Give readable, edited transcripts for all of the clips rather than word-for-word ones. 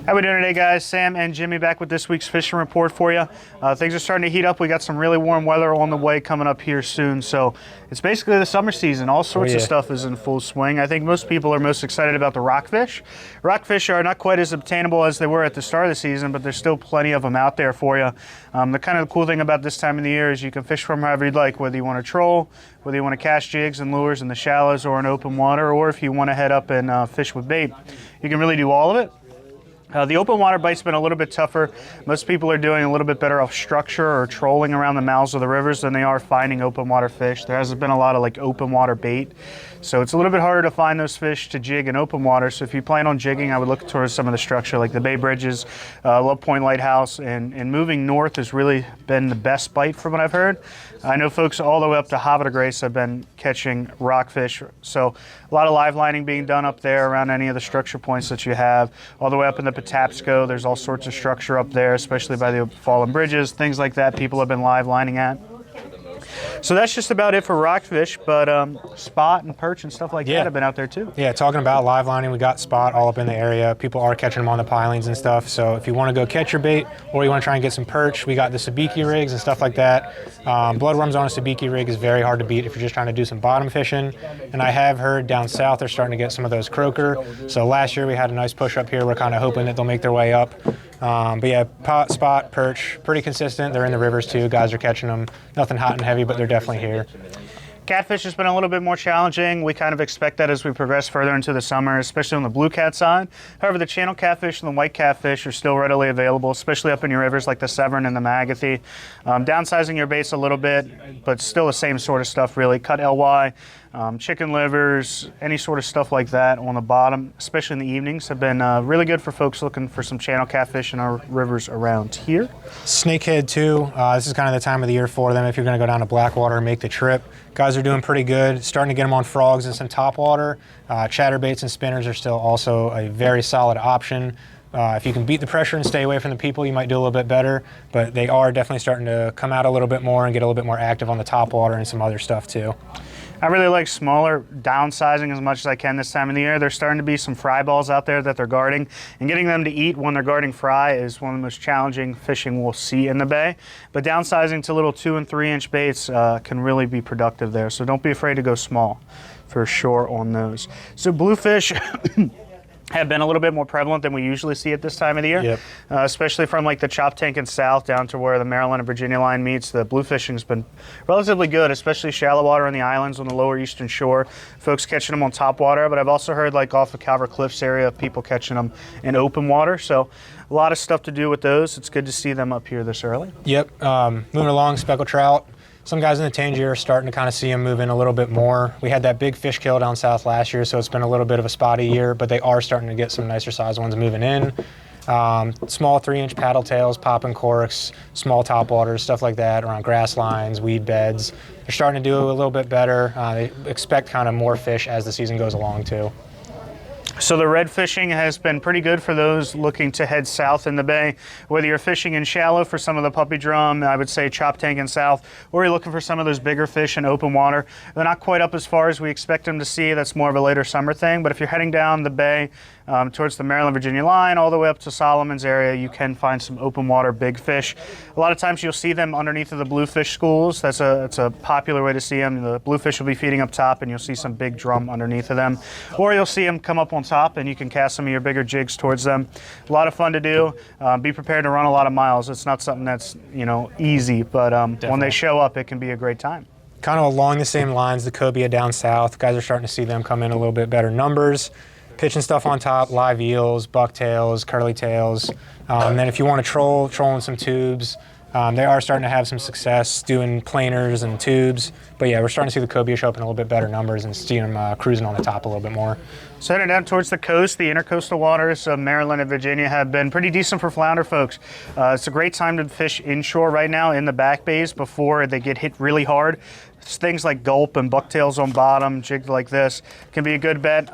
How we doing today, guys? Sam and Jimmy back with this week's fishing report for you. Things are starting to heat up. We got some really warm weather on the way coming up here soon. So it's basically the summer season. All sorts of stuff is in full swing. I think most people are most excited about the rockfish. Rockfish are not quite as obtainable as they were at the start of the season, but there's still plenty of them out there for you. The kind of cool thing about this time of the year is you can fish from however you'd like, whether you want to troll, whether you want to cast jigs and lures in the shallows or in open water, or if you want to head up and fish with bait. You can really do all of it. The open water bite's been a little bit tougher. Most people are doing a little bit better off structure or trolling around the mouths of the rivers than they are finding open water fish. There hasn't been a lot of like open water bait. So it's a little bit harder to find those fish to jig in open water. So if you plan on jigging, I would look towards some of the structure like the Bay Bridges, Love Point Lighthouse, and moving north has really been the best bite from what I've heard. I know folks all the way up to Havre de Grace have been catching rockfish. So a lot of live lining being done up there around any of the structure points that you have. All the way up in the Patapsco, there's all sorts of structure up there, especially by the fallen bridges, things like that people have been live lining at. So that's just about it for rockfish, but spot and perch and stuff like that have been out there too. Yeah, talking about live lining, we got spot all up in the area. People are catching them on the pilings and stuff. So if you want to go catch your bait or you want to try and get some perch, we got the sabiki rigs and stuff like that. Bloodworms on a sabiki rig is very hard to beat if you're just trying to do some bottom fishing. And I have heard down south they're starting to get some of those croaker. So last year we had a nice push up here. We're kind of hoping that they'll make their way up. But yeah, pot, spot, perch, pretty consistent. They're in the rivers too. Guys are catching them. Nothing hot and heavy, but they're definitely here. Catfish has been a little bit more challenging. We kind of expect that as we progress further into the summer, especially on the blue cat side. However, the channel catfish and the white catfish are still readily available, especially up in your rivers like the Severn and the Magothy. Downsizing your baits a little bit, but still the same sort of stuff really. Cut LY, chicken livers, any sort of stuff like that on the bottom, especially in the evenings, have been really good for folks looking for some channel catfish in our rivers around here. Snakehead too, this is kind of the time of the year for them if you're going to go down to Blackwater and make the trip. Guys are doing pretty good, starting to get them on frogs and some topwater. Chatterbaits and spinners are still also a very solid option. If you can beat the pressure and stay away from the people, you might do a little bit better, but they are definitely starting to come out a little bit more and get a little bit more active on the topwater and some other stuff too. I really like smaller, downsizing as much as I can this time of the year. There's starting to be some fry balls out there that they're guarding, and getting them to eat when they're guarding fry is one of the most challenging fishing we'll see in the bay. But downsizing to little 2 and 3 inch baits can really be productive there. So don't be afraid to go small for sure on those. So bluefish have been a little bit more prevalent than we usually see at this time of the year, especially from like the Chop Tank and south down to where the Maryland and Virginia line meets. The blue fishing's been relatively good, especially shallow water on the islands on the lower eastern shore. Folks catching them on top water, but I've also heard like off the Calvert Cliffs area, people catching them in open water. So a lot of stuff to do with those. It's good to see them up here this early. Yep, moving along, speckled trout. Some guys in the Tangier are starting to kind of see them moving a little bit more. We had that big fish kill down south last year, so it's been a little bit of a spotty year, but they are starting to get some nicer sized ones moving in. Small 3 inch paddle tails, popping corks, small topwaters, stuff like that around grass lines, weed beds. They're starting to do a little bit better. They expect kind of more fish as the season goes along too. So the red fishing has been pretty good for those looking to head south in the bay. Whether you're fishing in shallow for some of the puppy drum, I would say Chop Tank and south, or you're looking for some of those bigger fish in open water. They're not quite up as far as we expect them to see. That's more of a later summer thing. But if you're heading down the bay towards the Maryland-Virginia line, all the way up to Solomon's area, you can find some open water big fish. A lot of times you'll see them underneath of the bluefish schools. That's a popular way to see them. The bluefish will be feeding up top, and you'll see some big drum underneath of them. Or you'll see them come up on top, and you can cast some of your bigger jigs towards them. A lot of fun to do. Be prepared to run a lot of miles. It's not something that's easy, but when they show up, it can be a great time. Kind of along the same lines, the cobia down south. Guys are starting to see them come in a little bit better numbers. Pitching stuff on top, live eels, bucktails, curly tails. And then if you want to trolling some tubes. They are starting to have some success doing planers and tubes. But yeah, we're starting to see the cobia show up in a little bit better numbers and see them cruising on the top a little bit more. So heading down towards the coast, the intercoastal waters of Maryland and Virginia have been pretty decent for flounder, folks. It's a great time to fish inshore right now in the back bays before they get hit really hard. Things like gulp and bucktails on bottom, jigged like this, can be a good bet.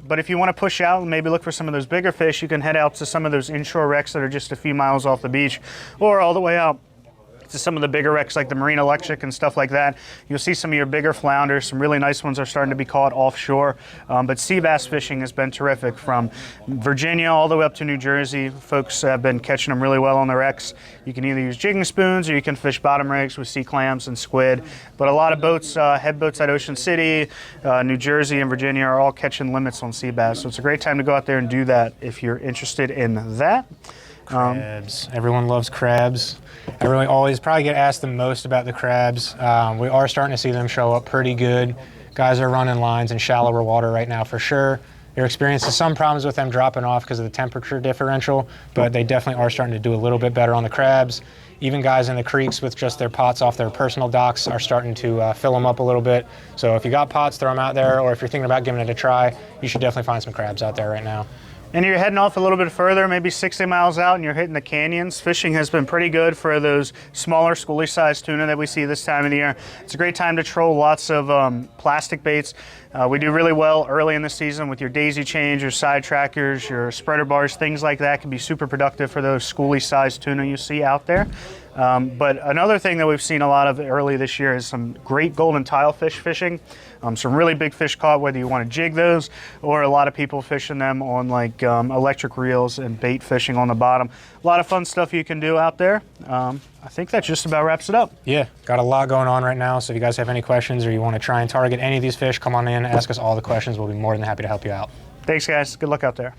But if you want to push out and maybe look for some of those bigger fish, you can head out to some of those inshore wrecks that are just a few miles off the beach or all the way out to some of the bigger wrecks like the Marine Electric and stuff like that, you'll see some of your bigger flounders. Some really nice ones are starting to be caught offshore. But sea bass fishing has been terrific from Virginia all the way up to New Jersey. Folks have been catching them really well on the wrecks. You can either use jigging spoons or you can fish bottom rigs with sea clams and squid. But a lot of boats, head boats at Ocean City, New Jersey, and Virginia are all catching limits on sea bass. So it's a great time to go out there and do that if you're interested in that. Crabs. Everyone loves crabs. I really always probably get asked the most about the crabs. We are starting to see them show up pretty good. Guys are running lines in shallower water right now for sure. They're experiencing some problems with them dropping off because of the temperature differential, but they definitely are starting to do a little bit better on the crabs. Even guys in the creeks with just their pots off their personal docks are starting to fill them up a little bit. So if you got pots, throw them out there, or if you're thinking about giving it a try, you should definitely find some crabs out there right now. And you're heading off a little bit further, maybe 60 miles out, and you're hitting the canyons. Fishing has been pretty good for those smaller schoolie-sized tuna that we see this time of the year. It's a great time to troll lots of plastic baits. We do really well early in the season with your daisy chains, your side trackers, your spreader bars, things like that can be super productive for those schoolie-sized tuna you see out there. But another thing that we've seen a lot of early this year is some great golden tilefish fishing. Some really big fish caught, whether you want to jig those or a lot of people fishing them on like electric reels and bait fishing on the bottom. A lot of fun stuff you can do out there. I think that just about wraps it up. Yeah, got a lot going on right now. So if you guys have any questions or you want to try and target any of these fish, come on in, ask us all the questions. We'll be more than happy to help you out. Thanks, guys. Good luck out there.